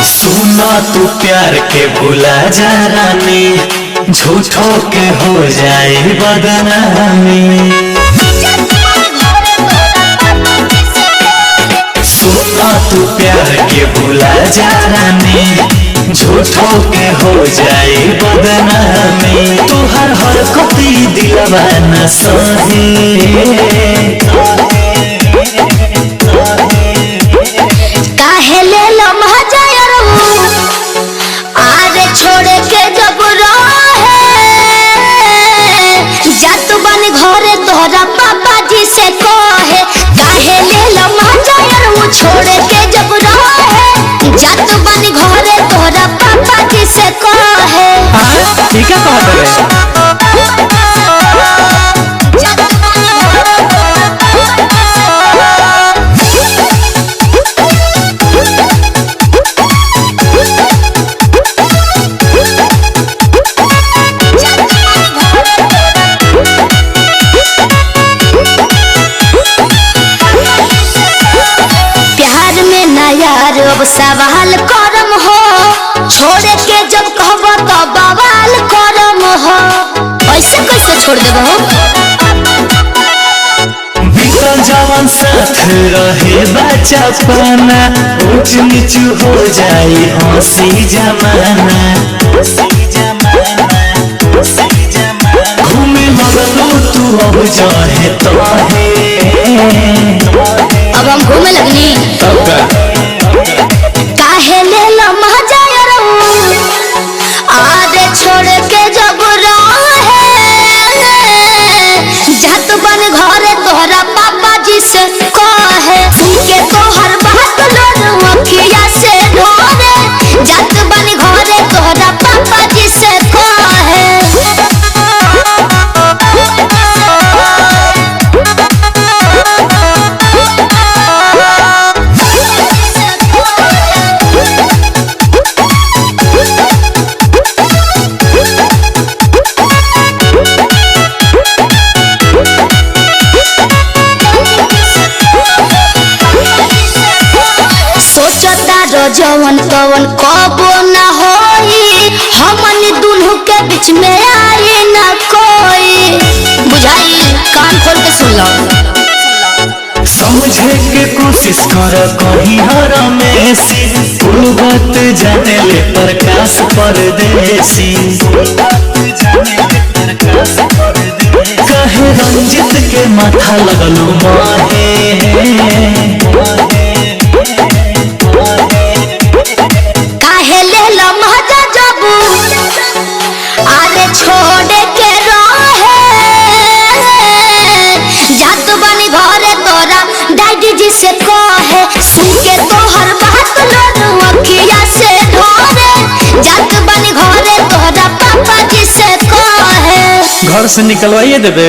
सुना तू प्यार के भुला जा रानी, झूठों के हो जाए बदनामी। सुना तू प्यार के भुला जा रानी, झूठों के हो जाए बदनामी। तू हर कती दिलवा न सहे। छोड़े के जब जात बन घरे तोहरा पापा जी से कहे, काहे ले लो मजा यार वो छोड़े के जब जात बन घरे तोहरा पापा जी से कहे। ठीक है अब सवाल करम हो, छोड़े के जब कहब तो बवाल करम हो। ऐसे कैसे छोड़ देब हो? बीतल जवान साथ रहे बचपना, ऊंच नीच हो जाए हंसी जमाना। घूमे लगलू तू अब जाहे तो अब हम घूमे लगनी। काहे ले लो मजा आरे छोड़ के जब जात बन घरे तोहरा पापा जी से कहे, के तोहर बात लोग अखिया से ढोरे, जात बन घरे तोहरा पापा जी से कहे। जवन तवन कबो न होई, हमन दुनू के बीच में आई न कोई। बुझाई? कान खोल के सुन लो। समझे के कोशिश कर कहीं हरमेसी, बात जाने ले प्रकाश परदेसी। कहे रंजित के माथा लगलू माहे। छोड़े के जात बनी घरे तोरा डैडी जी से कहे, सुन के तोहर बात लोग अखिया से ढोरे, जात बनी घरे तोहरा पापा जी से कहे। घर से निकलवाइए देबे।